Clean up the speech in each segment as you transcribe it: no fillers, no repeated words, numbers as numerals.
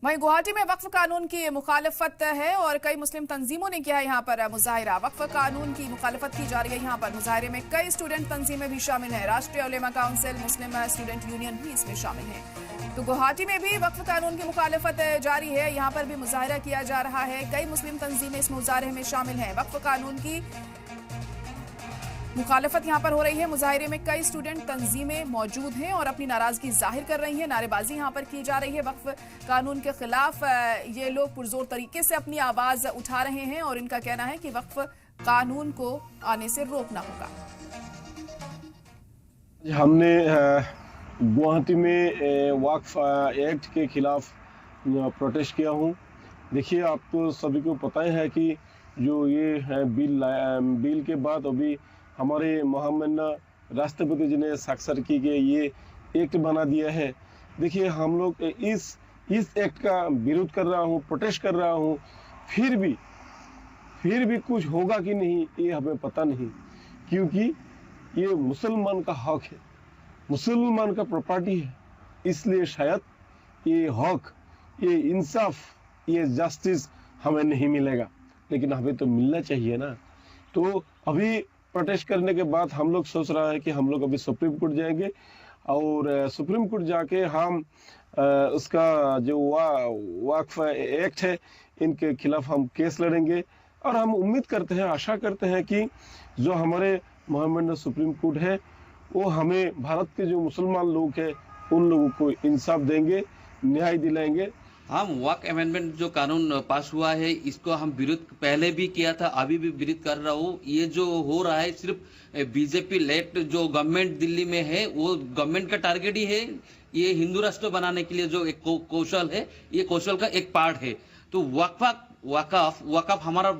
वहीं गुवाहाटी में वक्फ कानून की मुखालफत है और कई मुस्लिम तंजीमों ने किया है यहाँ पर मुजाहिरा। वक्फ कानून की मुखालफत की जा रही है। यहाँ पर मुजाहिरे में कई स्टूडेंट तंजीमें भी शामिल हैं। राष्ट्रीय उलेमा काउंसिल, मुस्लिम स्टूडेंट यूनियन भी इसमें शामिल हैं। तो गुवाहाटी में भी वक्फ कानून की मुखालफत जारी है। यहाँ पर भी मुजाहिरा किया जा रहा है। कई मुस्लिम तंजीमें इस मुजाहिरे में शामिल हैं। वक्फ कानून की मुखालफत यहाँ पर हो रही है। मुजाहिरे में कई स्टूडेंट तंजीमें मौजूद हैं और अपनी नाराजगी जाहिर कर रही हैं। नारेबाजी यहाँ पर की जा रही है। वक्फ कानून के खिलाफ ये लोग पुरजोर तरीके से अपनी आवाज उठा रहे हैं और इनका कहना है कि वक्फ कानून को आने से रोकना होगा। हमने गुवाहाटी में वक्फ एक्ट के खिलाफ प्रोटेस्ट किया हूँ। देखिए, आपको सभी को पता है कि जो ये बिल के बाद अभी हमारे मोहम्मद राष्ट्रपति जी ने स्वाक्षर की गई ये एक्ट बना दिया है। देखिए, हम लोग इस एक्ट का विरोध कर रहा हूँ, प्रोटेस्ट कर रहा हूँ। फिर भी कुछ होगा कि नहीं ये हमें पता नहीं, क्योंकि ये मुसलमान का हक है, मुसलमान का प्रॉपर्टी है। इसलिए शायद ये हक, ये इंसाफ, ये जस्टिस हमें नहीं मिलेगा, लेकिन हमें तो मिलना चाहिए ना। तो अभी प्रोटेस्ट करने के बाद हम लोग सोच रहा है कि हम लोग अभी सुप्रीम कोर्ट जाएंगे और सुप्रीम कोर्ट जाके हम उसका जो वक्फ एक्ट है इनके खिलाफ हम केस लड़ेंगे। और हम उम्मीद करते हैं, आशा करते हैं कि जो हमारे मोहम्मद सुप्रीम कोर्ट है वो हमें भारत के जो मुसलमान लोग हैं उन लोगों को इंसाफ देंगे, न्याय दिलाएंगे। हम वक्फ अमेंडमेंट जो कानून पास हुआ है इसको हम विरोध पहले भी किया था, अभी भी विरोध कर रहा हूँ। ये जो हो रहा है सिर्फ बीजेपी लेड जो गवर्नमेंट दिल्ली में है वो गवर्नमेंट का टारगेट ही है। ये हिंदू राष्ट्र बनाने के लिए जो एक कौशल है, ये कौशल का एक पार्ट है। तो वक्फ हमारा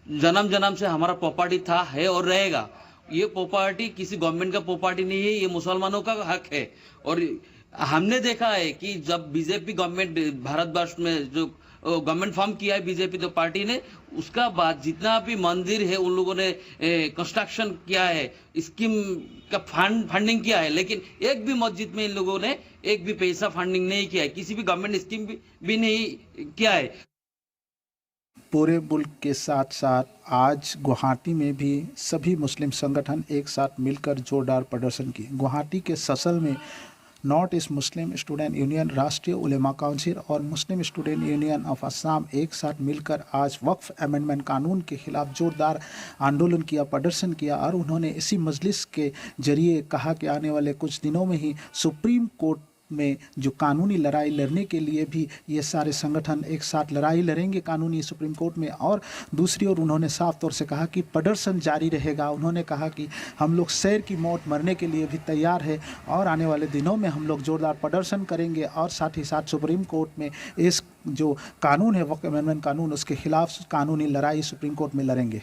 जन्म से हमारा प्रॉपर्टी था, है और रहेगा। ये प्रॉपर्टी किसी गवर्नमेंट का प्रॉपर्टी नहीं है, ये मुसलमानों का हक है। और हमने देखा है कि जब बीजेपी गवर्नमेंट भारतवर्ष में जो गवर्नमेंट फॉर्म किया है बीजेपी तो पार्टी ने, उसका बाद जितना भी मंदिर है उन लोगों ने कंस्ट्रक्शन किया है, स्कीम का फंडिंग किया है, लेकिन एक भी मस्जिद में इन लोगों ने एक भी पैसा फंडिंग नहीं किया है, किसी भी गवर्नमेंट स्कीम भी नहीं किया है। पूरे मुल्क के साथ साथ आज गुवाहाटी में भी सभी मुस्लिम संगठन एक साथ मिलकर जोरदार प्रदर्शन किए। गुवाहाटी के ससल में नॉर्थ ईस्ट मुस्लिम स्टूडेंट यूनियन, राष्ट्रीय उलेमा काउंसिल और मुस्लिम स्टूडेंट यूनियन ऑफ असम एक साथ मिलकर आज वक्फ अमेंडमेंट कानून के खिलाफ जोरदार आंदोलन किया, प्रदर्शन किया। और उन्होंने इसी मजलिस के जरिए कहा कि आने वाले कुछ दिनों में ही सुप्रीम कोर्ट में जो कानूनी लड़ाई लड़ने के लिए भी ये सारे संगठन एक साथ लड़ाई लड़ेंगे कानूनी सुप्रीम कोर्ट में। और दूसरी ओर उन्होंने साफ तौर से कहा कि प्रदर्शन जारी रहेगा। उन्होंने कहा कि हम लोग शेर की मौत मरने के लिए भी तैयार है और आने वाले दिनों में हम लोग जोरदार प्रदर्शन करेंगे और साथ ही साथ सुप्रीम कोर्ट में इस जो कानून है वक्फ अमेंडमेंट कानून, उसके खिलाफ कानूनी लड़ाई सुप्रीम कोर्ट में लड़ेंगे।